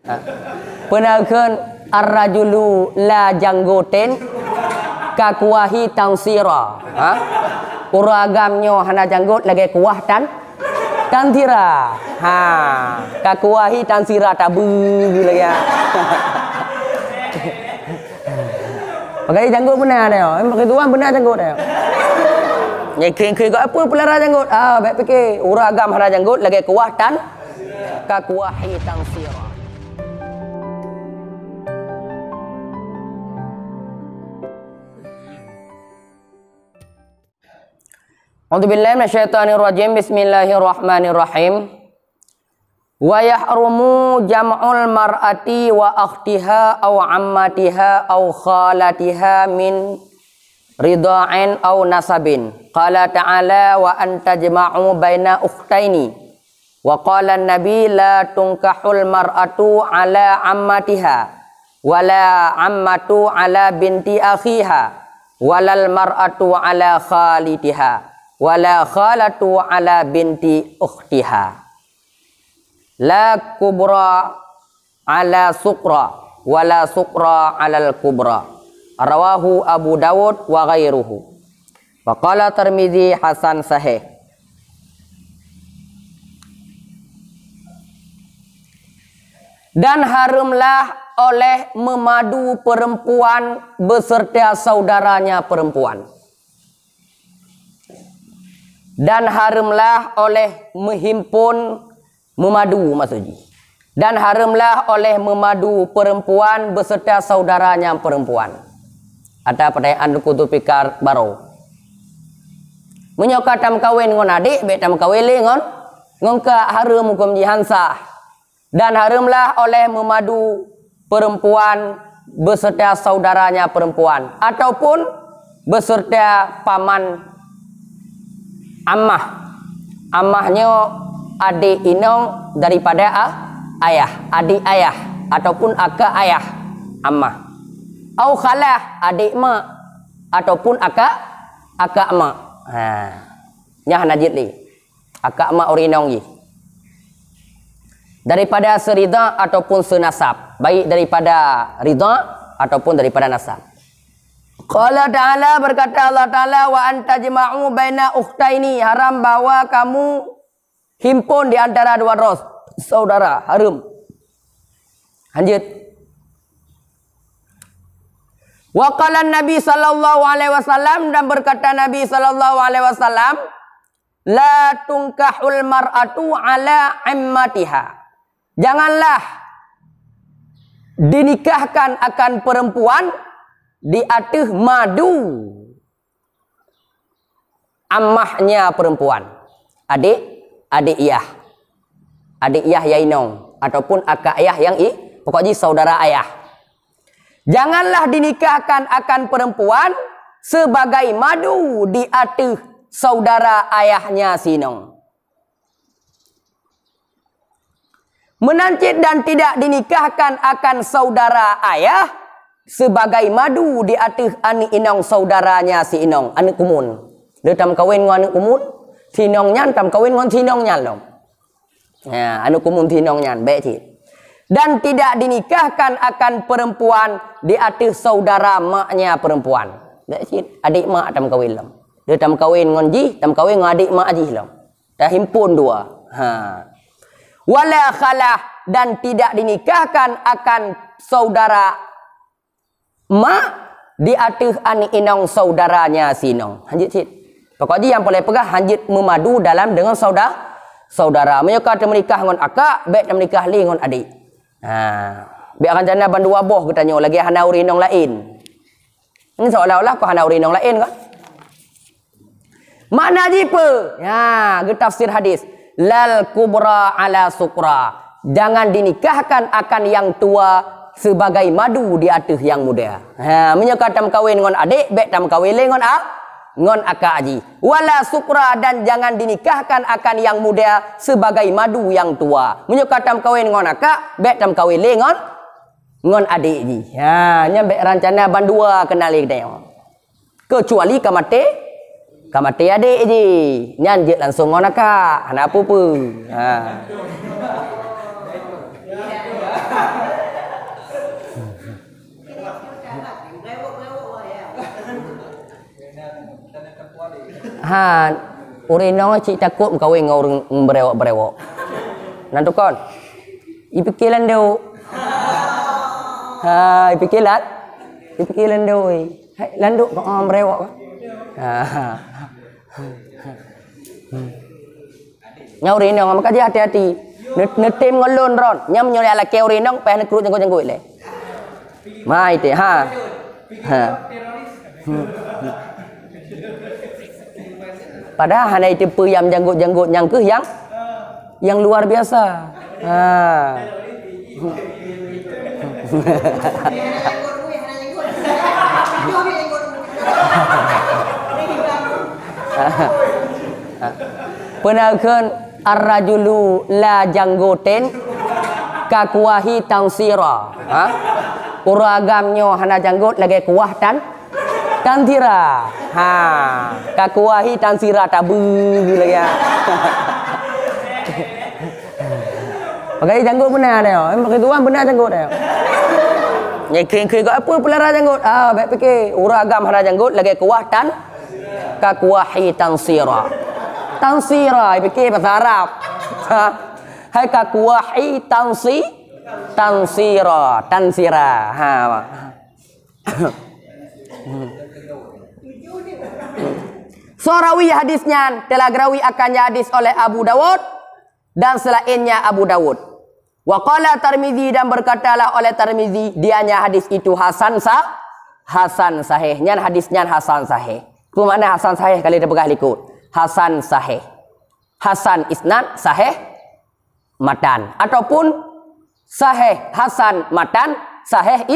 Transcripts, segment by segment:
Ha. Penakeun ar-rajulu la janggoten kakuahi tansira. Ha. Uragamnyo hana janggot lagi kuah tan tira. Ha. Kakuahi tansira tabu lagi. Pakai janggut benar dia. Pakai tuan benar janggut dia. Nyekring-kring kau apa pelara janggut? Ah, baik fikir. Uragam hana janggut lagi kuah tan kakuahi tansira. A'udzubillahi minasyaitonirrajim. Bismillahirrahmanirrahim. Wa yahrumu jam'ul mar'ati wa akhtiha aw ammatiha aw khalatiha min ridha'in aw nasabin. Qala ta'ala wa an tajma'u baina ukhtaini. Wa qala an-nabi la tunkahul mar'atu ala ammatiha wala ammatu ala binti akhiha walal mar'atu ala khalitiha wala khalatu ala binti ukhtiha. La kubra ala suqra wala suqra ala al-kubra. Rawahu Abu Dawud wa ghairuhu. Wa qala Tirmidzi hasan sahih. Dan haramlah oleh memadu perempuan beserta saudaranya perempuan. Dan haramlah oleh menghimpun memadu maksudnya. Dan haramlah oleh memadu perempuan beserta saudaranya perempuan. Ada pertanyaan kutu pikar baru. Menyokat tam kawin ngon adik, bet tam kawin le ngon ka haram hukum jihansa. Dan haramlah oleh memadu perempuan beserta saudaranya perempuan ataupun beserta paman ammah. Ammahnya adik inong daripada ayah, adik ayah ataupun akak ayah, ammah. Au khalah, adik mak ataupun akak mak. Ha. Nyah najid li. Akak mak urinong ji. Daripada serida ataupun senasab, baik daripada ridha ataupun daripada nasab. Qala ta'ala, berkata Allah Ta'ala, wa antajma'u baina ukhtaini, haram bahawa kamu himpun di antara dua saudara, haram. Lanjut. Wa qala Nabi sallallahu alaihi wasallam, dan berkata Nabi sallallahu alaihi wasallam, la tunkahul mar'atu ala ammatiha. Janganlah dinikahkan akan perempuan di atas madu ammahnya perempuan. Adik iyah. Adik iyah yainong ataupun akak ayah yang pokoknya saudara ayah. Janganlah dinikahkan akan perempuan sebagai madu di atas saudara ayahnya sinong. Menancit dan tidak dinikahkan akan saudara ayah sebagai madu di atas anak inong saudaranya si inong, anak kumun. Dia tam kawin dengan anak kumun, tinong nyan tam kawin dengan tinong nyan loh. Ya, anak kumun tinong nyan, baik cik. Dan tidak dinikahkan akan perempuan di atas saudara maknya perempuan. Baik cik, adik mak tam kawin loh. Dia tam kawin dengan ji, tam kawin dengan adik mak ji loh. Dah himpun dua. Ha. Wala khalah, dan tidak dinikahkan akan saudara mak di atas anak inong saudaranya sinong. Hanjit cik. Pokoknya yang boleh pegang hanjit memadu dalam dengan saudara. Menyuka menikah dengan akak, baik menikah li dengan adik. Ha. Biar jana bandua boh katanya lagi hana urinong lain. Ini seolah-olah kau hana urinong lain kan? Makna jipa? Ya, getafsir hadis. Lal kubra ala sukra. Jangan dinikahkan akan yang tua sebagai madu di atas yang muda. Ha, menyuka tam kawin dengan adik, baik tam kawin dengan akak aji. Wala sukra, dan jangan dinikahkan akan yang muda sebagai madu yang tua. Menyuka tam kawin dengan akak, baik tam kawin dengan adik aji. Ha, nya baik rancana bandua kenali dia. Kecuali kamate adik je. Nyan je langsung dengan akak. Hana apa-apa. Ha. Ha, urinong cik takut kawin dengan orang berewak-berewak. Nanti kon. Ipikilan dia. Ha, ipikilan. Ipikilan dia. Hai, landuk kau orang berewak. Ha. Nyau urinong maka dia hati-hati. Netim ngolon ron. Nyam nyolek laki urinong peh nak kerut jenggot-jenggot le. Mai te ha. Ha. Padahal hanya itu yang janggut-janggut yang ke yang luar biasa. Ha. Penakan ar-rajulu la janggoten kakuahi tangsira. Ha? Uragamnya hana janggut lagi kuah tantira. Ha, kakuahi tansira tabu lagi. Pakai janggut benar dia. Pakai tuan benar janggut dia. Nyekeng-keng apa pelara janggut? Ah, baik fikir uragam hana janggut lagi kuah kakuahi tansira. Tansira fikir bahasa Arab. Ha. Hai kakuahi tansira. Ha. Sorawi hadisnya telah gerawi akannya hadis oleh Abu Dawud dan selainnya Abu Dawud. Wa qala Tirmizi dan berkatalah oleh Tirmizi dianya hadis itu hasan sahih. Nyan hadisnya hasan sahih. Itu mana hasan sahih kali dia pegah likut. Hasan sahih. Hasan isnad sahih matan ataupun sahih hasan matan sahih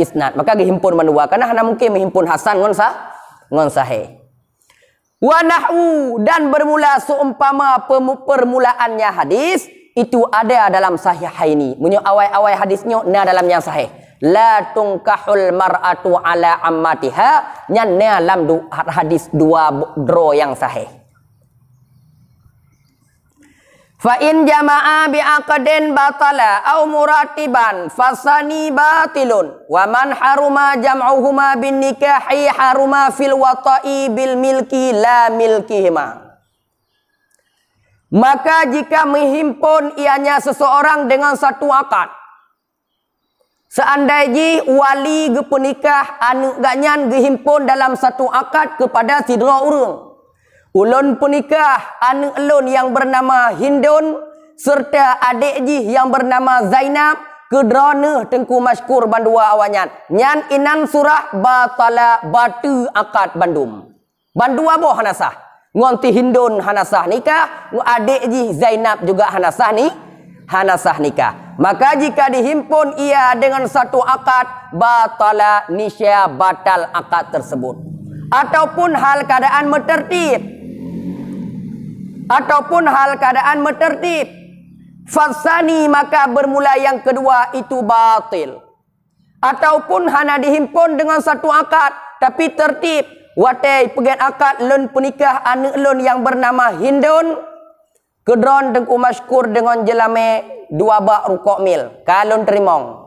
isnad. Maka dihimpun menua karena hanya mungkin menghimpun hasan ngon sahih. Wa nahwu dan bermula seumpama permulaannya hadis itu ada dalam sahihaini. Munyo awal-awal hadisnya na dalam yang sahih. La tungkahul mar'atu ala ammatiha nyan dalam hadis dua dro yang sahih. Fa in jama'a bi aqdin batala au muratiban fasani batilun wa man haruma jam'uhuma bin nikahi haruma fil wata'i bil milki la milkihima. Maka jika menghimpun ianya seseorang dengan satu akad, seandainya wali ge penikah anu ganyan gehimpun dalam satu akad kepada sidra urang, ulun penikah anu elun yang bernama Hindun serta adik ji yang bernama Zainab kedrona tengku masykur bandua awanyan nyan inan surah batala batu akad bandum bandua boh hanasah ngonti Hindun hanasah nikah adik ji Zainab juga hanasah nikah. Maka jika dihimpun ia dengan satu akad batala nisya batal akad tersebut ataupun hal keadaan metertib fasani maka bermula yang kedua itu batil ataupun hanya dihimpun dengan satu akad tapi tertib watai pegan akad lun penikah anu lun yang bernama Hindun kedron dengku masykur dengan jelame dua bak rukuk mil kalun terimong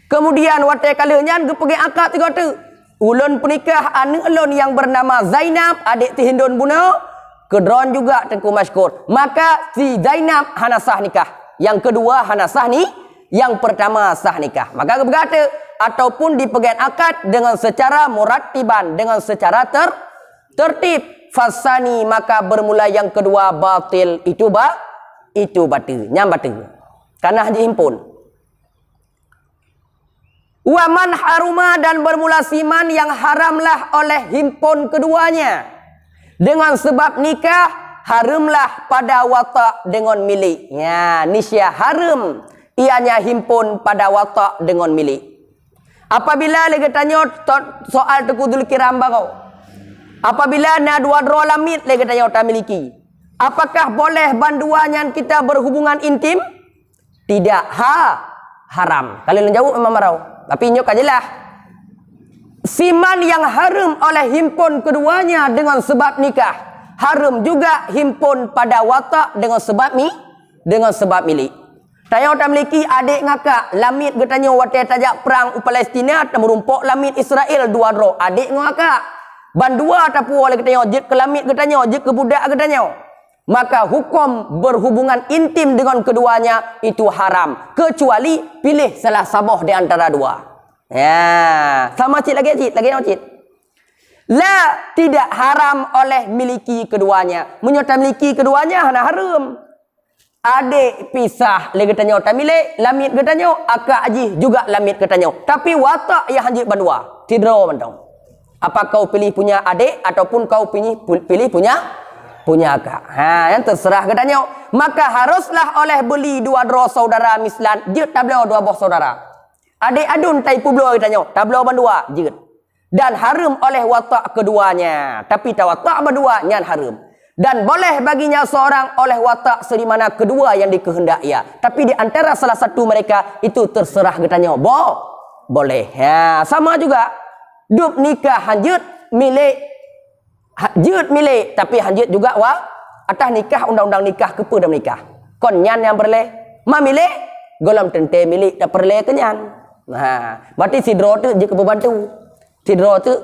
kemudian watai kalanya pegan akad tiga tu ulun penikah anu lun yang bernama Zainab adik ti Hindun bunuh kedron juga tengku masykur maka si Zainab hana sah nikah yang kedua hana sah ni yang pertama sah nikah maka berkata ataupun dipegang akad dengan secara murattiban dengan secara tertib fasani maka bermula yang kedua batil itu batil nyam batil karena hanya himpun. Waman haruma dan bermula siman yang haramlah oleh himpun keduanya dengan sebab nikah haramlah pada watak dengan milik. Ya, nisya haram ianya himpun pada watak dengan milik. Apabila lagi tanya soal tekudul kiram bagau. Apabila na dua dro lamit lagi tanya tak miliki. Apakah boleh banduannya kita berhubungan intim? Tidak, haram. Kalau jawab memang marau. Tapi nyok ajalah. Siman yang haram oleh himpun keduanya dengan sebab nikah. Haram juga himpun pada watak dengan sebab milik. Tanya tak miliki adik ngakak. Lamit getanya watai tajak perang Palestina. Tak merumpuk lamit Israel dua dro. Adik ngakak. bandua ataupun oleh katanya jid kelamit katanya jid ke budak katanya, maka hukum berhubungan intim dengan keduanya itu haram kecuali pilih salah sabah di antara dua. Ya, sama cik lagi cik. La, tidak haram oleh miliki keduanya. Menyota miliki keduanya hana haram. Adik pisah le katanya tak milik, lamit katanya, akak haji juga lamit katanya. Tapi watak yang hanjit bandua. Tidro mandang. Apa kau pilih punya adik ataupun kau pilih punya akak. Yang terserah katanya. Maka haruslah oleh beli dua saudara mislan, jid tablau dua boh saudara. Adik adun tai publo katanya, tablau bandua jid. Dan haram oleh watak keduanya. Tapi tak watak berdua, nyan haram. Dan boleh baginya seorang oleh watak serimana kedua yang dikehendaki. Tapi di antara salah satu mereka, itu terserah katanya. Boleh. Ya, sama juga. Duk nikah hanjut milik. Hanjut milik. Tapi hanjut juga atas nikah, undang-undang nikah, kepada menikah. Kon nyan yang berleh. Ma milik, golom tente milik, tak perleh ke nyan. Berarti si draw tu, dia kebantu. Tidro tu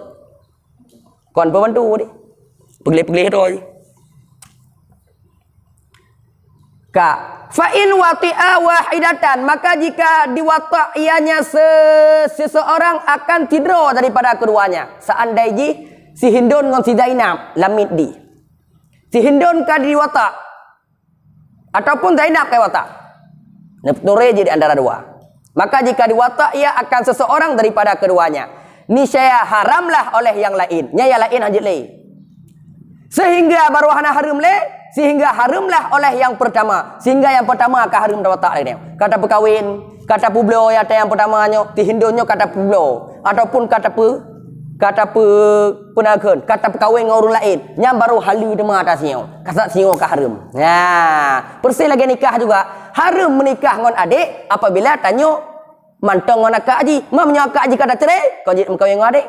kon pembantu ni. Pegelih-pegelih tu je. Fa in wati'a wahidatan, maka jika diwata' ianya seseorang akan tidro daripada keduanya. Seandainya si Hindun dengan si Zainab lamit di. Si Hindun ka diwata' ataupun Zainab ka diwata'. Nepture je di antara dua. Maka jika diwata' ia akan seseorang daripada keduanya. Niscaya haramlah oleh yang lain. Yang lain hanjit leh. Sehingga baru hana haram leh. Sehingga haramlah oleh yang pertama. Sehingga yang pertama akan haram dah watak leh. Kata perkahwin. Kata publo yang yang pertamanya. Tihindunnya kata publo. Ataupun kata penakan. Kata perkahwin dengan orang lain. Yang baru halu dema atasnya. Kasat singo ke haram. Persis lagi nikah juga. Haram menikah dengan adik. Apabila tanya. Mantong dengan akak haji. Mamnya akak haji kata cerai. Kau jid mengkawin dengan adik.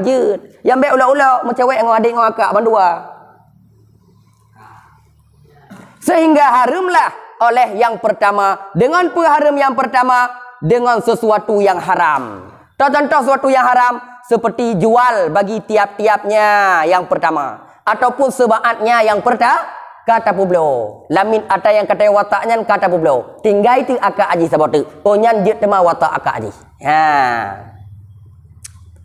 Jid. Yang baik ulak-ulak. Mencawek dengan adik dengan akak bandua. Sehingga haramlah oleh yang pertama. Dengan perharam yang pertama. Dengan sesuatu yang haram. Contoh sesuatu yang haram. Seperti jual bagi tiap-tiapnya yang pertama. Ataupun sebaatnya yang pertama. Kata publo. Lamin ada yang kata wataknya kata publo. Tinggal itu akak haji sabotu. Oh nyan dia tema watak akak haji.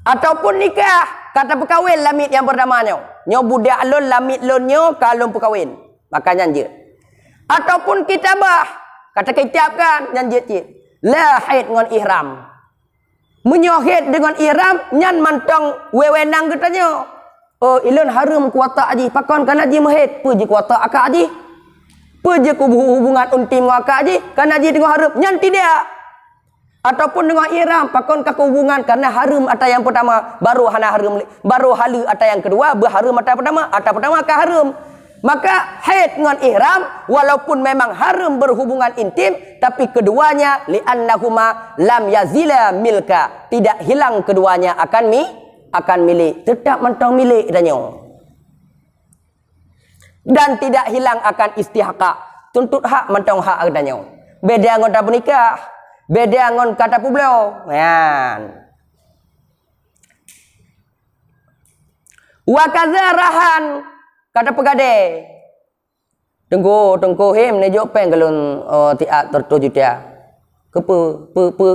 Ataupun nikah. Kata perkahwin lamit yang pertamanya. Nyo budak lon lamit lonyo kalon perkahwin. Maka nyan dia. Ataupun kitabah. Kata kitab kan nyan dia. La haid dengan ihram. Menyohid dengan ihram nyan mantong wewenang katanya. Oh ilon haram kuatak haji. Pakon kan haji mahid. Pergi kuatak akak haji. Pergi ku hubungan untim dengan akak haji. Kan haji dengan haram. Nyan tidak. Ataupun dengan ihram. Pakon ke hubungan. Karena haram atau yang pertama. Baru hana haram. Baru halu atau yang kedua. Berharam atau pertama. Atau pertama ke haram. Maka haid dengan ihram. Walaupun memang haram berhubungan intim. Tapi keduanya. Li'annahuma lam yazila milka. Tidak hilang keduanya akan milik. Tetap mentang milik katanya. Dan tidak hilang akan istihaqaq. Tuntut hak mentang hak katanya. Beda dengan tak bernikah. Beda dengan kata publo. Wa kaza rahan. Kata pegade. Tengku him ne jok peng galun tiak tertuju dia. Ke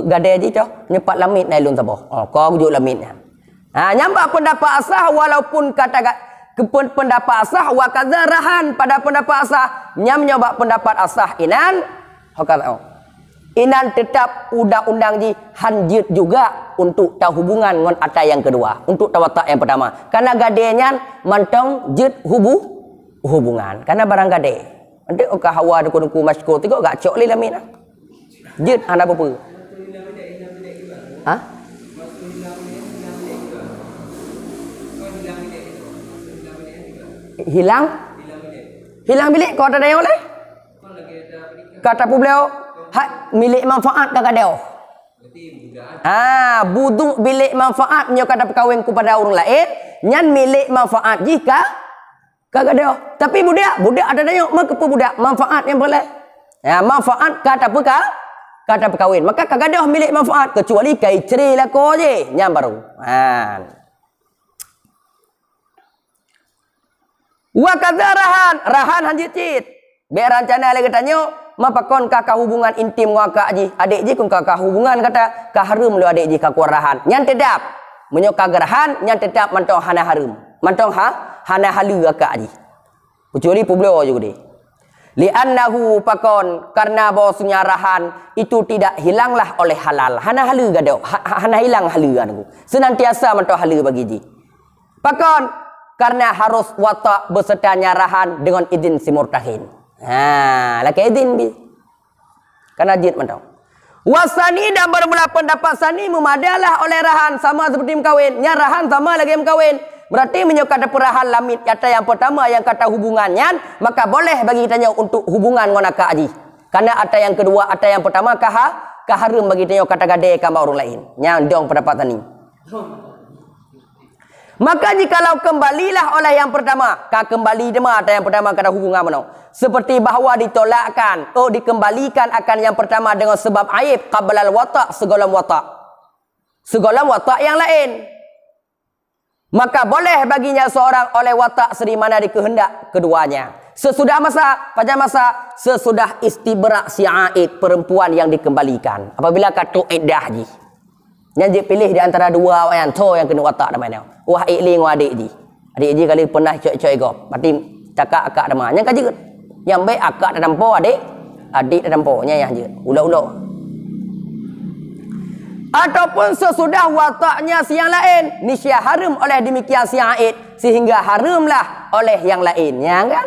gade je tu. Nyepat lamit nai lun sabah. Kau juk lamit. Nyambak pendapat asah walaupun kata pendapat asah wa kaza rahan pada pendapat asah nyambak pendapat asah inan inan tetap undang-undang ji hanjit juga untuk tahu hubungan dengan ata yang kedua untuk tawatak yang pertama karena gadenya mantong jid hubungan karena barang gade nanti oka hawa duku masko tengok gak cok li lamin jid anda apa hilang bilik kau ada yang oleh kata publo hak milik manfaat kakak dia buduk bilik manfaat nyo kata perkahwin kepada orang lain nyan milik manfaat jika kakak dia tapi budak ada yang maka budak manfaat yang boleh manfaat kata perkahwin maka kakak dia milik manfaat kecuali kai ceri lah kau je nyan baru Wa kadza rahan hanjit cit. Be rancana lagi tanya, ma pakon kakak hubungan intim ngaka ji. Adik ji kun kakak hubungan kata kaharum lu adik ji kakak rahan. Nyan tetap menyoka gerahan, nyan tetap mantong hana harum. Mantong hana halu kakak ji. Kecuali publio juga dia. Li'annahu pakon karena bahwasanya rahan itu tidak hilanglah oleh halal. Hana halu gadok, hana hilang halu anu. Senantiasa mantong halu bagi ji. Pakon karena harus watak bersertanya rahan dengan izin si murtahin. Laki izin bi. Karena jid mantong. Wasani dan bermula pendapat sani memadalah oleh rahan sama seperti mengkawin. Nya rahan sama lagi mengkawin. Berarti menyokata perahan lamit kata yang pertama yang kata hubungannya, maka boleh bagi kitanya untuk hubungan dengan akak aji. Karena ada yang kedua, ada yang pertama kaharum bagi kitanya kata gade kama orang lain. Yang dong pendapat ni. Maka jikalau kembalilah oleh yang pertama, kembali dema ada yang pertama kata hubungan mana? Seperti bahawa ditolakkan, dikembalikan akan yang pertama dengan sebab aib qablal watak segala watak. Segala watak yang lain. Maka boleh baginya seorang oleh watak sedimana dikehendak keduanya. Sesudah sesudah istibrak si aid perempuan yang dikembalikan. Apabila kata iddah ji. Yang dia pilih di antara dua yang yang kena watak namanya. Wah ikling wa adik ji. Adik ji kali pernah coy gop. Berarti cakap akak nama. Yang kaji yang baik akak dah nampo adik dah namponya yang je. Ulo-ulo. Ataupun sesudah wataknya si yang lain, nisya harum oleh demikian si aid sehingga harumlah oleh yang lainnya kan?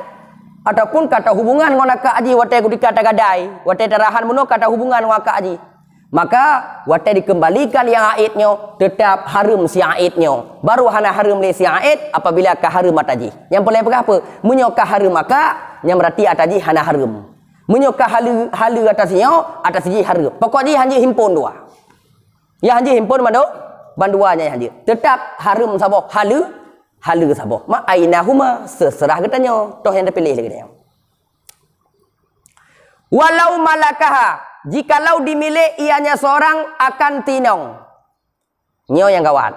Ataupun kata hubungan dengan akak aji watai dikata gadai, watai terahan muno kata hubungan dengan akak aji. Maka watai dikembalikan yang aidnya tetap harum si aidnya. Baru hana harum le si aid apabila kaharum ataji. Yang boleh apa? Menyoka harum maka yang berarti ataji hana harum. Menyoka halu atasnya atas ji harum. Pokoknya hanya himpun dua. Ya hanya himpun mana? Banduanya hanya. Tetap harum sabo halu sabo. Ma ainahuma seserah katanya. Toh yang dipilih lagi dia. Walau malakaha, jikalau dimilik ianya seorang akan tinong. Nyo yang kawan.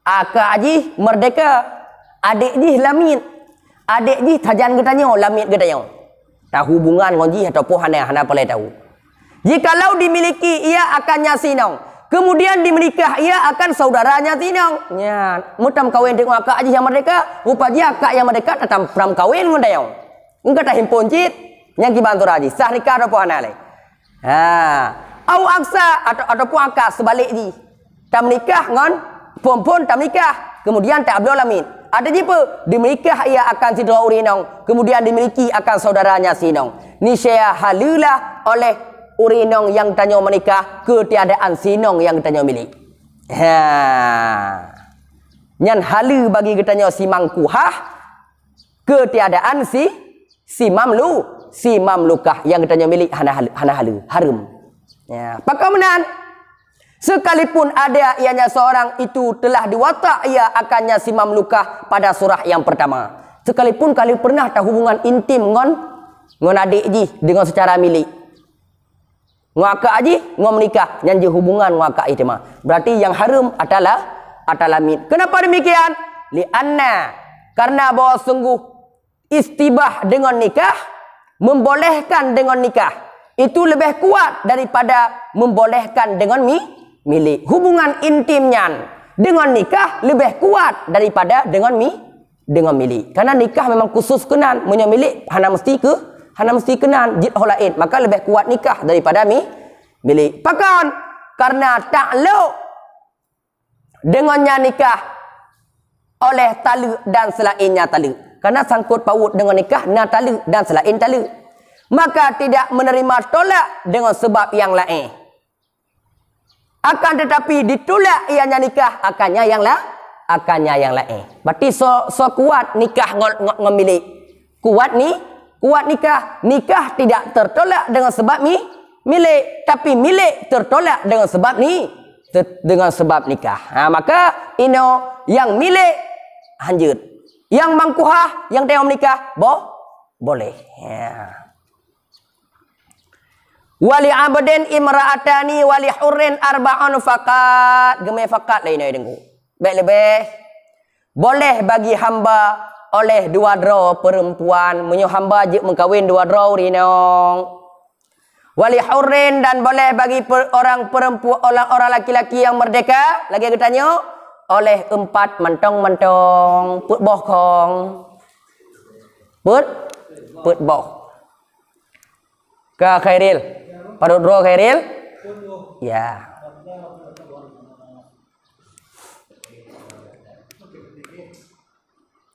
Akak aji merdeka, adik ji lamit. Adik ji tajan katanya lamit katanya. Tak hubungan ngoji ataupun hana boleh tahu. Jikalau dimiliki ia akan nyasinong. Kemudian dimenikah ia akan saudaranya tinong. Nya, mutam kawin dengan akak aji yang merdeka, rupa dia akak yang merdeka tetap pram kawin ngundayong. Engkau dah himpun cit, yang kibantu raji, sah nikah ataupun hanale. Au aksa ataupun akak sebalik ji. Tak menikah ngon, pun tak menikah, kemudian tak abdul lamin. Ada jipa, dimenikah ia akan sidra urinong, kemudian dimiliki akan saudaranya sinong. Nisya halulah oleh urinong yang tanya menikah ketiadaan sinong yang tanya milik. Nyan halu bagi katanya si mangkuhah ketiadaan si mamlukah yang katanya milik hana halu harum. Ya, pakamenan sekalipun ada ianya seorang itu telah diwatak ia akannya si mamlukah pada surah yang pertama. Sekalipun kali pernah tak hubungan intim ngon adik ji dengan secara milik. Ngakak aji ngom menikah janji hubungan ngakak itu mah. Berarti yang harum adalah min. Kenapa demikian? Lianna karena bahwa sungguh istibah dengan nikah membolehkan dengan nikah itu lebih kuat daripada membolehkan dengan milik. Hubungan intimnya dengan nikah lebih kuat daripada dengan milik. Karena nikah memang khusus kenan punya milik hana mesti kenan jid holain, maka lebih kuat nikah daripada milik. Pakon karena takluk dengannya nikah oleh taluk dan selainnya taluk. Karena sangkut paut dengan nikah na taluk dan selain taluk. Maka tidak menerima tolak dengan sebab yang lain. Akan tetapi ditolak ianya nikah akannya yang lain. Berarti so kuat nikah ngemilik. Kuat nikah tidak tertolak dengan sebab milik, tapi milik tertolak dengan sebab nikah. Maka yang milik lanjut, yang mangkuhah yang tengok menikah boleh. Ya. Wali abdin imra'atani wali hurrin arba'un faqat. Gemai faqat lain dengu. Baik lebih boleh bagi hamba oleh dua dro perempuan. Menyo hamba je mengkawin dua dro rinong. Wali hurrin dan boleh bagi orang perempuan, orang laki-laki yang merdeka. Lagi kita tanya, oleh 4 mentong-mentong put boh kong. Put boh. Ka Khairil. Padut dro Khairil? Ya.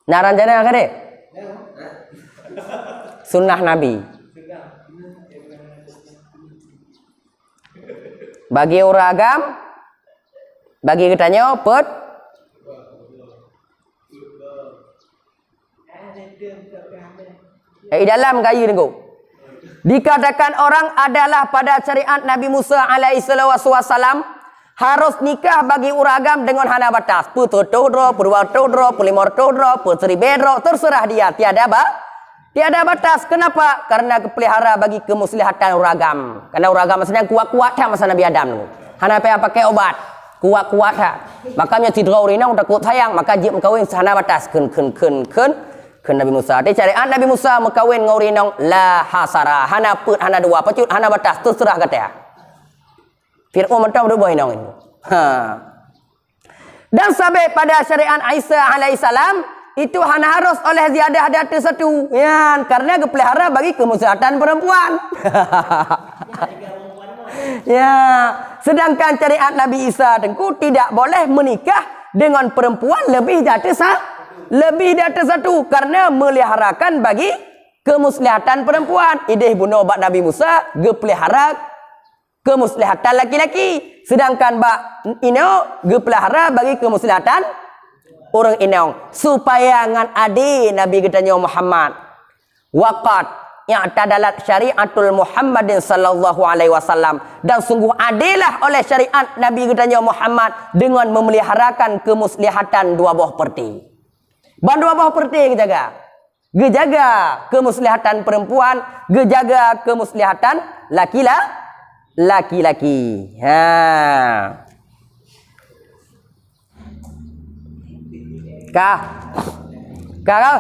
Naran jana kade? Sunnah Nabi. Bagi orang agam, bagi kitanya put. Dalam kayu ni dikatakan orang adalah pada syariat Nabi Musa alaihissalam harus nikah bagi orang agam dengan hana batas. Putu tudro, purwa tudro, pulimor tudro, putri bedro, terserah dia. Tiada batas. Kenapa? Karena kepelihara bagi kemuslihatan uragam. Karena uragam maksudnya kuat-kuat masa Nabi Adam. Hana pakai obat. Kuat-kuat ha. Makanya tidro rinang takut sayang, maka jip mengkawin sehana batas. Ken Nabi Musa. Dia syariat Nabi Musa mengkawin ngau rinang la hasara. Hana put, hana dua, pecut, hana batas. Terserah kata ya. Fir'aun mentang berubah rinang ini. Dan sampai pada syariat Isa alaihissalam itu hanya harus oleh ziyadah data satu. Ya, karena kepelihara bagi kemuslihatan perempuan. Ya, sedangkan syariat Nabi Isa tengku tidak boleh menikah dengan perempuan lebih data satu karena meliharakan bagi kemuslihatan perempuan. Ideh bunuh bak Nabi Musa gepelihara kemuslihatan laki-laki, sedangkan bak ino gepelihara bagi kemuslihatan orang inang supaya ngan adi Nabi katanya Muhammad waqat yang tadalat syariatul Muhammadin sallallahu alaihi wasallam dan sungguh adilah oleh syariat Nabi katanya Muhammad dengan memeliharakan kemuslihatan dua buah perti. Ban dua buah perti gejaga kemuslihatan perempuan, gejaga kemuslihatan laki-laki. Kau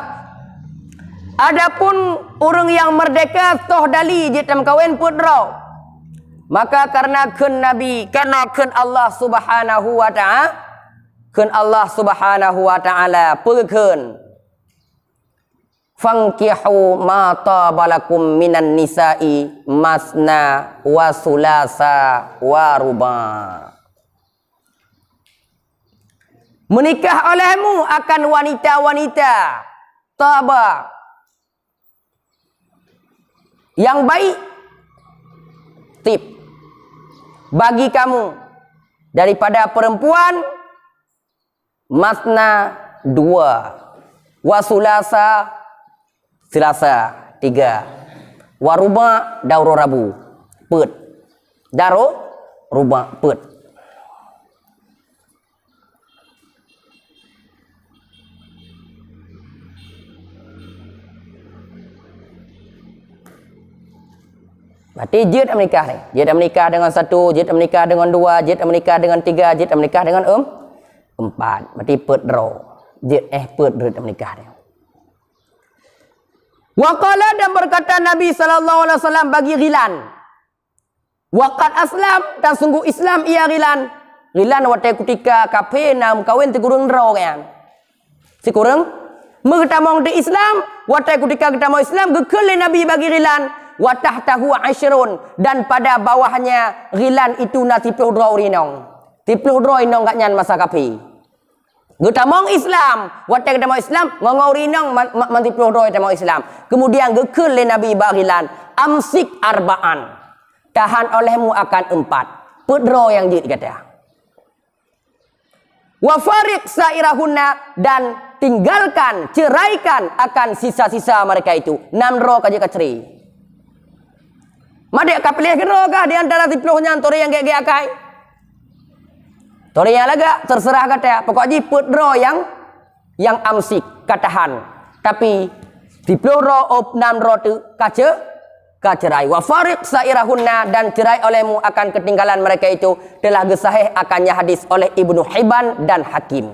adapun orang yang merdeka toh dali jitam kawin putro, maka karena ken Nabi, karena ken Allah Subhanahu wa taala perken fankihu ma tabalakum minan nisa'i masna wa sulasa wa ruba. Menikah olehmu akan wanita-wanita taba yang baik tip bagi kamu daripada perempuan masna 2 wasulasa silasa 3 waruba dauro rabu put daro ruba put. Berarti jid menikah ni. Jid menikah dengan 1, jid menikah dengan 2, jid menikah dengan 3, jid menikah dengan 4. Berarti put draw. Jid put menikah ni. Waqala dan berkata Nabi sallallahu alaihi wasallam bagi Ghilan. Waqad aslam dan sungguh Islam ia Ghilan. Ghilan waktu ketika kafir nam kawin tegurung draw kan. Si kurang mengetamong di Islam, waktu ketika kita mau Islam gekal Nabi bagi Ghilan. Wa tahtahu 20 dan pada bawahnya Ghilan itu na 30 draw rinong. 30 draw rinong kat nyan masa kapi. Kita mau Islam, waktu kita mau Islam ngau rinong man 30 draw kita mau Islam. Kemudian gekal Nabi Ghilan, amsik arba'an. Tahan olehmu akan 4. Put draw yang dia kata. Wa fariq sairahunna dan tinggalkan, ceraikan akan sisa-sisa mereka itu. 6 draw kaje kaceri. Madek kapilih kena kah di antara 10-nya tori yang gek-gek akai. Tori yang laga terserah kata. Pokoknya put draw yang amsik katahan. Tapi 10 draw 6 draw tu kacerai. Wa fariq sairahunna dan cerai olehmu akan ketinggalan mereka itu telah gesahih akannya hadis oleh Ibnu Hibban dan Hakim.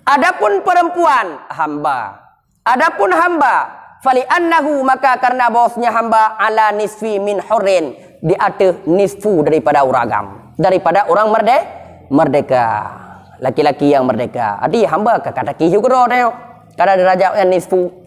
Adapun perempuan hamba Adapun hamba, fali annahu maka karena bosnya hamba ala nisfi min hurrin, di atas nisfu daripada uragam, daripada orang merdeka, laki-laki yang merdeka. Adi hamba kata kihugro tengok, kada derajat yang nisfu.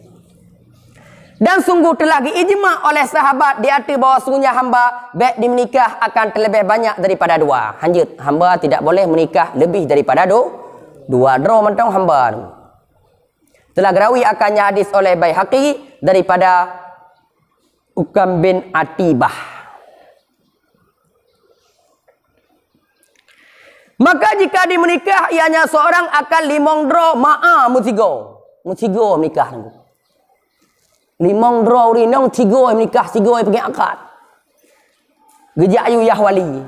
Dan sungguh telah diijma oleh sahabat di atas bahwasanya hamba baik dimenikah akan terlebih banyak daripada dua. Lanjut, hamba tidak boleh menikah lebih daripada dua. Dro mentong hamba tu. Telah gerawi akannya hadis oleh Baihaqi daripada Ukam bin Atibah. Maka jika dimenikah ianya seorang akan limong dro ma'a mutigo menikah tu. Limong dro rinong tigo menikah, tigo pergi akad. Gejak ayu Yahwali.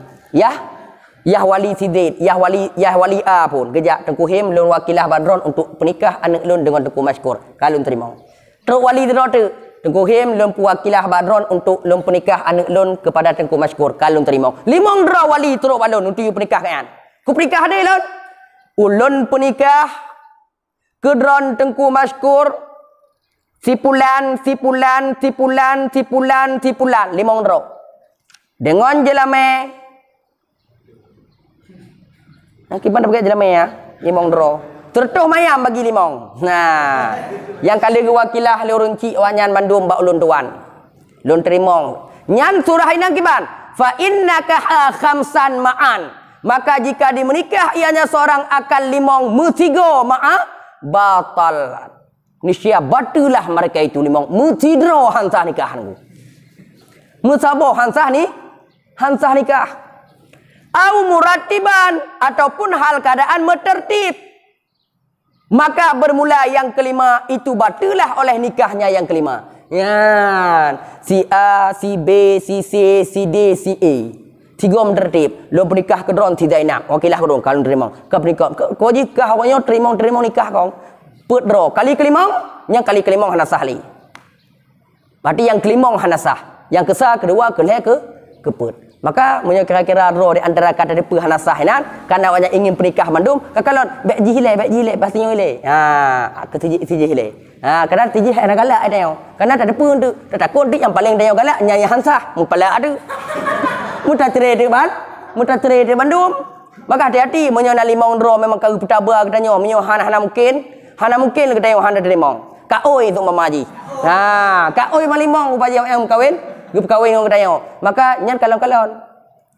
Yahwali Sidid, Yahwali A pun. Gejak Tengku Him lun wakilah Badron untuk penikah anak lun dengan Tengku Masykur. Kalun terima. Teruk wali tu Tengku Him lun wakilah Badron untuk lun penikah anak lun kepada Tengku Masykur. Kalun terima. Limong dro wali teruk balun untuk you penikah kan. Ku penikah dia lun. Ulun penikah kedron Tengku Masykur. Sipulan, limong dro. Dengan jelame. Kiban pakai jelame ya, limong dro. Tertuh mayam bagi limong. Nah, yang kali kewakilah lurun cik wanyan bandum bak ulun tuan. Lun terimong. Nyan surah inang kiban. Fa innaka khamsan ma'an. Maka jika dimenikah ianya seorang akan limong mutigo ma'a batal. Nisya batulah mereka itu limong mutidro hansah nikahan. Musabo hansah nikah. Au muratiban ataupun hal keadaan metertib. Maka bermula yang kelima itu batulah oleh nikahnya yang kelima. Ya, si A, si B, si C, si D, si E. Tiga metertib. Lo bernikah ke dron si Zainab. Wakilah ke dron kalau terima. Kau bernikah. Kau jika awaknya terima nikah kau. Putro kali kelimong, yang kali kelimong hanasah li. Berarti yang kelimong hanasah, yang kesah kedua kelih ke put. Maka punya kira-kira ro di antara kata depa hanasah nan, karena awaknya ingin pernikah mandum, kakalon bek jihile pastinya hile. Ha, ke tiji hile. Ha, kadang tiji ana galak ada yo. Karena tak depa untuk takut yang paling dayo galak nyai hansah, mupala ada. Muta cerai de bandum. Maka hati-hati menyona limong ro memang kau petaba katanya, menyo hana mungkin le katanya hana limong. Kaoi untuk mamaji. Ha, kaoi malimong upaji yang kawin, kawin dengan katanya. Maka nyan kalon-kalon.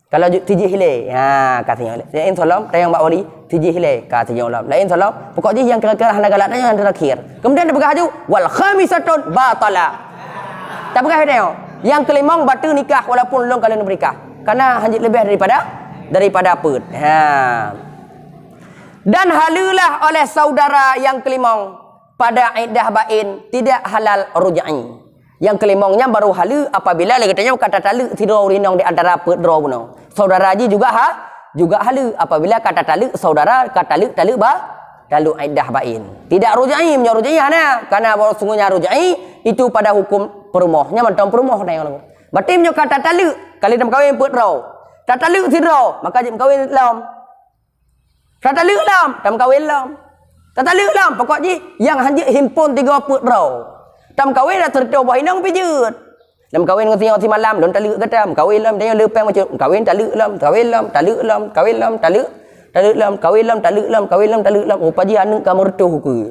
Kalau tiji hile, ha katanya. Lain tolong tayang mbak wali tiji hile katanya ulam. Lain tolong pokoknya yang kira-kira hana galak tanya yang terakhir. Kemudian dia haju wal khamisatun batala. Tak pegah katanya. Yang kelimong batu nikah walaupun long kalian bernikah. Karena hanya lebih daripada apa? Ha. Dan halulah oleh saudara yang kelimong pada iddah bain tidak halal rujai. Yang kelimongnya baru halu apabila lagi katanya kata taluk tidak urinong di antara pedro puno. Saudara haji juga halu apabila kata taluk saudara kata taluk iddah bain. Tidak rujai menyarujai hana karena baru sungguhnya rujai itu pada hukum perumohnya mentong perumoh tayang. Berarti menyo kata taluk kali dem kawin pedro. Tak taluk tidak maka jim kawin lam. Tak taluk lam, tam kawin lam. Tak taluk lam, pokoknya yang hanya himpun 3 pedro. Tam kawin dah tertua buah inang pijut. Lam kawin dengan siang si malam, don taluk kata, kawin lam dia lepang macam kawin taluk lam, kawin lam, taluk lam, kawin lam, taluk lam, kawin lam, taluk lam, kawin lam, taluk lam. Rupa ji anu kamu retuh ku.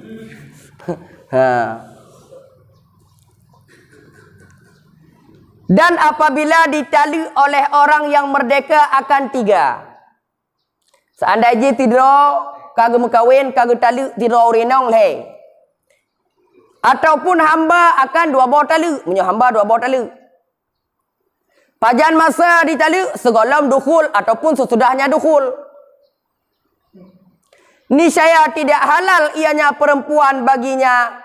Ha. Dan apabila ditaluk oleh orang yang merdeka akan 3. Seandainya tidak kagak mengkawin, kagak taluk, tidak urinong leh. Ataupun hamba akan 2 bawa taluk, punya hamba 2 bawa taluk. Pajan masa ditaluk segolom dukhul ataupun sesudahnya dukhul. Niscaya tidak halal ianya perempuan baginya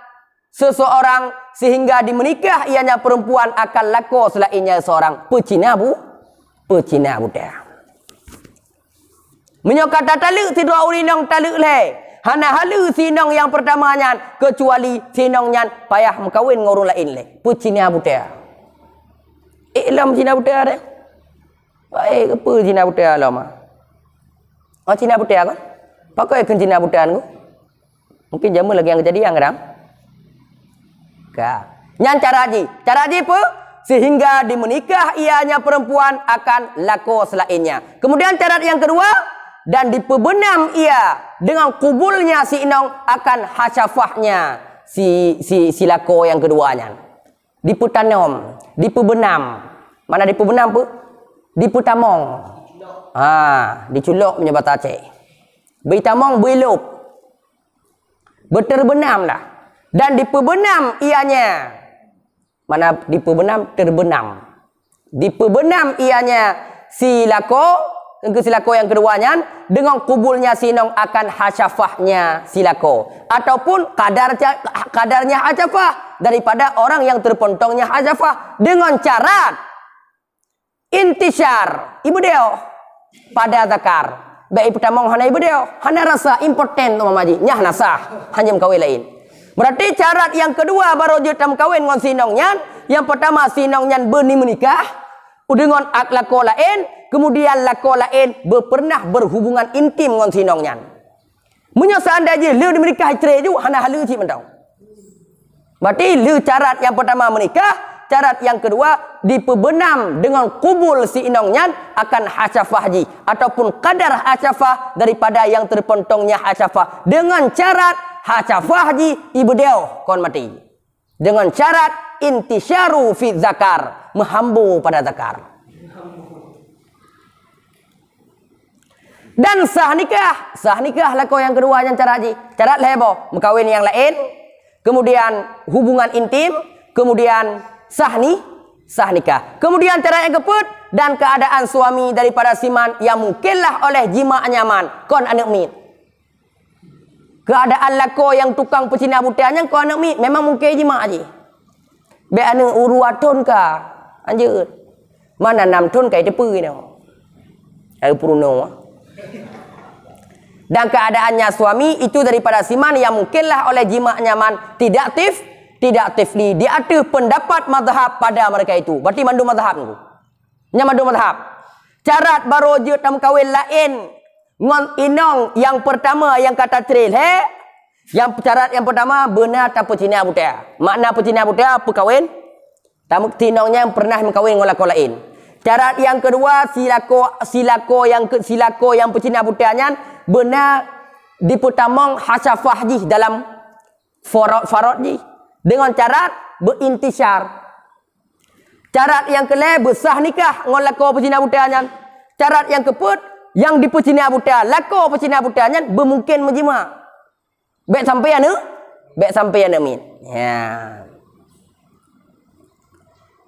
seseorang sehingga dimenikah ianya perempuan akan laku selainnya seorang pecina budak. Menyokata taluk tidak urinong taluk leh. Hana halu sinong yang pertamanya kecuali sinongnya payah mengkawin ngurung lain leh. Pecina budak. Iklam cina budak deh. Baik apa cina budak lama. Oh cina budak kan? Pakai kan cina budak ku. Mungkin jamu lagi yang kejadian kadang. Nyan cara haji. Cara haji apa? Sehingga di menikah ianya perempuan akan lako selainnya. Kemudian syarat yang kedua, dan diperbenam ia dengan kubulnya si inong akan hasyafahnya si lako yang keduanya. Diputanam, diperbenam. Mana diperbenam apa? Diputamong. Diculok punya bahasa Aceh. Bertamong belup. Berterbenam lah. Dan diperbenam ianya. Mana diperbenam? Terbenam. Diperbenam ianya si lako yang keduanya dengan kubulnya si inong akan hasyafahnya si lako. Ataupun kadarnya hasyafah daripada orang yang terpontongnya hasyafah dengan syarat intisyar ibu dia pada zakar. Baik pertama hana ibu dia, hana rasa important tu mamaji, nyah nasah hanya kawin lain. Berarti syarat yang kedua baru jutam kawin dengan sinongnya. Yang pertama sinongnya berni menikah dengan lako lain, kemudian lako lain pernah berhubungan intim dengan sinongnya. Menyesal anda je, lu menikah cerai ju hana halu cik mentau. Berarti lu syarat yang pertama menikah. Syarat yang kedua diperbenam dengan kubul si inongnya akan hasyafah haji ataupun kadar hasyafah daripada yang terpontongnya hasyafah dengan syarat hasyafah haji ibu dia kon mati dengan syarat intisyaru fi zakar menghambu pada zakar dan sah nikah lah kau yang kedua yang cara haji syarat lebo mengkawin yang lain kemudian hubungan intim kemudian sah nikah. Kemudian cara yang keput dan keadaan suami daripada siman yang mungkinlah oleh jima nyaman kon anak mit. Keadaan lako yang tukang pecina butiannya kon anak mit memang mungkin jima aje. Be anu uruaton ka anjeun. Mana 6 ton kai tepu ni. Ai puruno. Dan keadaannya suami itu daripada siman yang mungkinlah oleh jima nyaman tidak tifli. Dia ada pendapat mazhab pada mereka itu. Berarti mandu mazhab tu. Nya mandu mazhab. Syarat baru je tam kawin lain ngon inong yang pertama yang kata trail yang syarat yang pertama benar tak pecina buta. Makna pecina buta perkawin tamu tinongnya yang pernah mengkawin dengan lako lain. Syarat yang kedua silako yang pecina butanya benar diputamong hasyafah ji dalam farad ji. Dengan syarat berintisyar. Syarat yang kelima besah nikah dengan lako pecina butanya. Syarat yang keput yang dipecina buta lako pecina butanya bermungkin menjima. Baik sampai anu? Baik sampai anu min. Ya.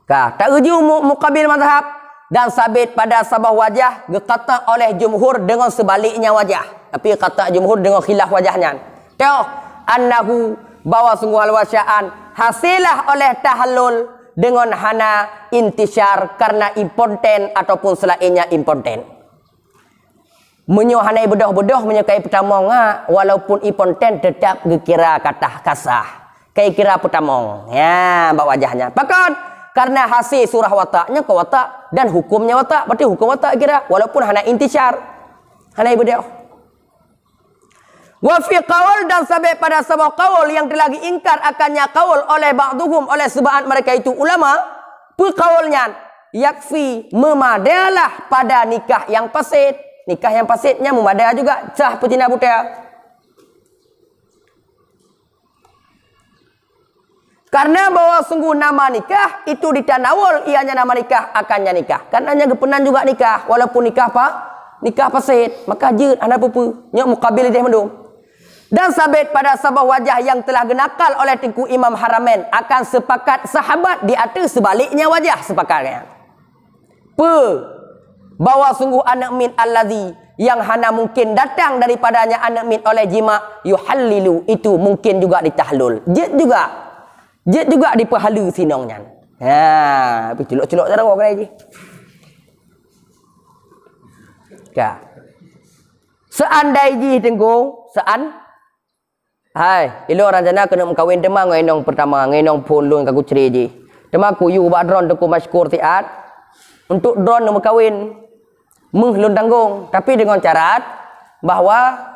Tak uju muqabil mazhab dan sabit pada sabah wajah dikata oleh jumhur dengan sebaliknya wajah. Tapi kata jumhur dengan khilaf wajahnya. Tengok annahu bahwa sungguh al-wasya'an hasilah oleh tahallul dengan hana intisyar karena impoten ataupun selainnya impoten. Menyohanai bedah-bedah menyukai pertama walaupun impoten tetap dikira kata kasah. Kai kira pertama. Ya, bak wajahnya. Pakon karena hasil surah wataknya ke watak dan hukumnya watak. Berarti hukum watak kira walaupun hana intisyar. Hana bedah. Wa fi qaul dan sampai pada sebuah qaul yang telah diingkar akannya qaul oleh ba'duhum oleh sebahagian mereka itu ulama qaulnya yakfi memadalah pada nikah yang fasid. Nikah yang fasidnya memadai juga sah pecina buta. Karena bahwa sungguh nama nikah itu ditanawul ianya nama nikah akannya nikah. Karenanya kepenan juga nikah walaupun nikah apa? Nikah fasid. Maka jeut anda pupu nyok muqabil dia mendung. Dan sabit pada sabah wajah yang telah genakal oleh Tengku Imam Haramain akan sepakat sahabat di atas sebaliknya wajah sepakatnya. Bahawa sungguh anak min allazi yang hana mungkin datang daripadanya anak min oleh jima yuhallilu itu mungkin juga ditahlul. Jet juga dipahalu sinongnya. Ha, tapi celok-celok cara orang lagi. Ka. Seandai Tengku, hai, ilo orang jana kena mengkawin demang ngenong pertama, ngenong pulun kaku ceri je. Demang ku yu ba drone tu ku masykur tiat. Untuk drone nak mengkawin menglun tanggung, tapi dengan syarat bahawa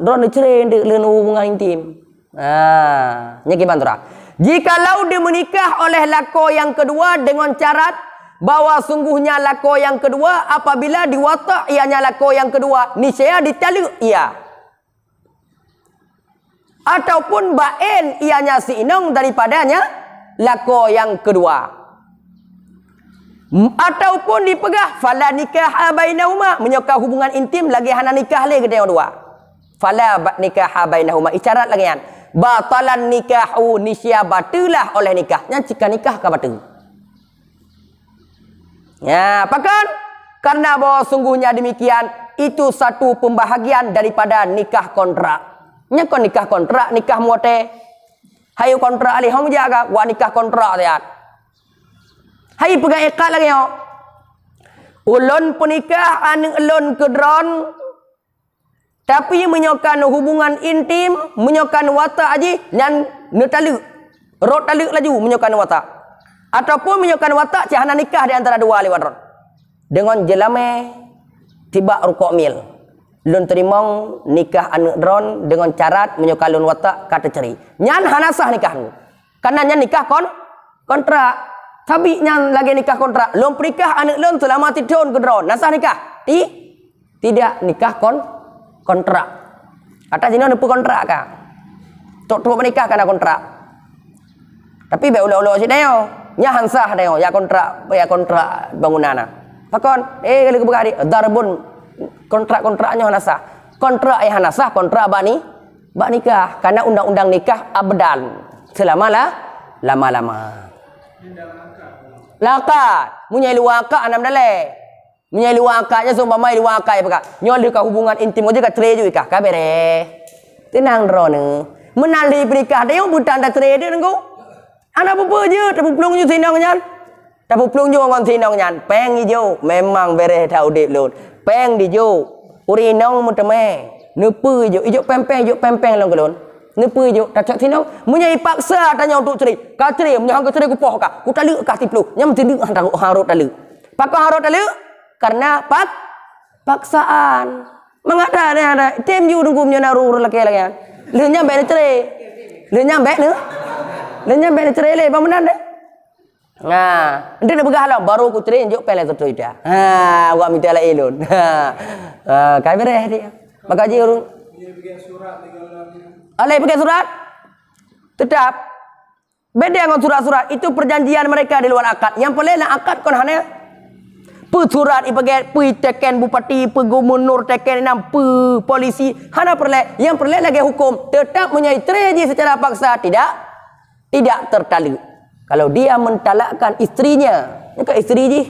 drone ceri ndek leun hubungan intim. Nya kibantura. Jikalau dia menikah oleh lako yang kedua dengan syarat bahawa sungguhnya lako yang kedua apabila diwatak ianya lako yang kedua niscaya ditaluk ia. Ataupun bain ianya si inong daripadanya lako yang kedua. Ataupun dipegah fala nikah bainahuma, menyokah hubungan intim lagi hana nikah lagi kedua dua. Fala nikah bainahuma, isyarat lagi kan. Batalan nikahu, nisya batulah oleh nikahnya jika nikah ka batul. Ya, apakah? Karena bahwa sungguhnya demikian itu satu pembahagian daripada nikah kontrak. Nya kon nikah kontrak, nikah muate. Hayu kontrak ali hom jaga wa nikah kontrak tiat. Hai pegang ikat lagi yo. Ulun penikah anu ulun kedron tapi menyokan hubungan intim, menyokan watak aji dan netaluk. Rot taluk laju menyokan watak. Ataupun menyokan watak cahana nikah di antara dua lewat rot. Dengan jelame tiba rukuk mil. Lun terimong nikah anu dron dengan syarat menyokan lun watak kata ceri. Nyan hanasah nikah nu. Karena nyan nikah kontrak. Tapi nyan lagi nikah kontrak. Lun perikah anu lun selama tidun ke dron. Nasah nikah? Tidak nikah kontrak. Kata sini ada kontrak kah? Tok menikah karena kontrak. Tapi be ulo-ulo si deo, nya hansah deo ya kontrak bangunan. Pakon kali ke begari darbun kontraknya hanasah. Kontrak hanasah kontrak bak nikah karena undang-undang nikah abadan selama lama-lama. Lakat munyai luaka anam dale. Menyai luakanya sumpama luaka ya pakak. Nyol ka hubungan intim aja ka cerai juga ka bere. Tenang drone. Menali perikah dia bukan dah cerai dia nengko. Anak apa je tapi pelung je sinong nyan. Tapi pelung je ngon sinong nyan. Peng hijau memang bere dah udip lun. Peng di jo. Uri nong muteme. Nepu hijau pempeng long kelun. Nepu hijau tak cak sinong. Menyai paksa tanya untuk cerai. Ka cerai menyang ka cerai ku poh ka. Ku taluk ka tiplu. Nya mesti dik harut taluk. Pakak harut taluk karena paksaan. Mengada ada tem yu dungkum nya naru laki lagi. Le nyambe ne cerai. Le nyambe ne. Le nyambe ne cerai le pamenan de. Nah, ente nak begah lah baru ku cerai njuk pele tu ida. Ha, wa minta la elun. Ha, kai bereh dia. Maka ji urung. Dia pergi surat alai pakai surat. Tetap beda dengan surat-surat itu perjanjian mereka di luar akad. Yang boleh nak akad kon hanya surat ibagai teken bupati, gubernur teken enam polisi hana perle yang perle lagi hukum tetap menyai cerai secara paksa tidak tertaluk. Kalau dia mentalakkan istrinya, ke istri ji.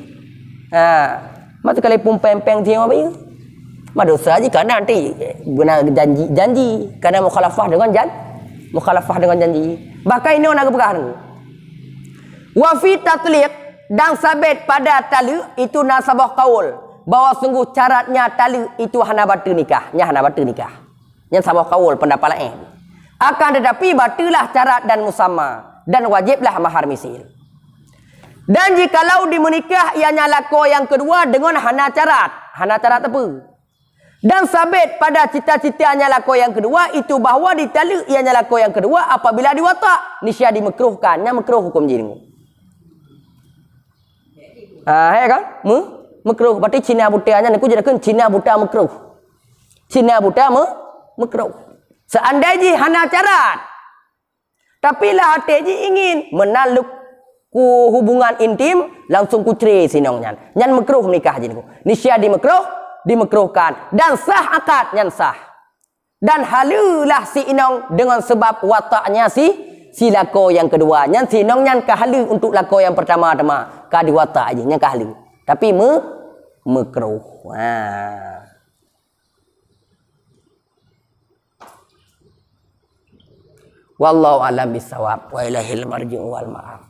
Ha, masa kali pun pempeng dia apa ya? Madosa ji karena nanti guna janji karena mukhalafah dengan janji. Bahkan ini nak berkah. Wa fi tatliq dan sabit pada taluk itu nasabah kaul bahwa sungguh syaratnya taluk itu hana batu nikah, yang sabah kaul pendapat lain. Akan tetapi batulah syarat dan musamma dan wajiblah mahar misil. Dan jikalau dimenikah ianya lako yang kedua dengan hana syarat apa? Dan sabit pada cita-citanya lako yang kedua itu bahawa ditaluk ianya lako yang kedua apabila diwatak nisya dimekruhkannya makruh hukum jiring. Ya kan? Makruh. Berarti Cina butanya niku jadikan Cina buta makruh. Cina buta makruh. Seandainya hana syarat. Tapi lah hati ji ingin menaluk ku hubungan intim langsung ku cerai sinongnya. Nyan makruh nikah ji niku. Nisya dimekruhkan dan sah akad nyan sah. Dan halulah si inong dengan sebab wataknya si lako yang kedua. Nyan si inong nyan kahalu untuk lako yang pertama-tama. Ka diwatak aja nya kahli tapi makruh. Wallahu a'lam bissawab wa ilahil marji'u wal ma'ab.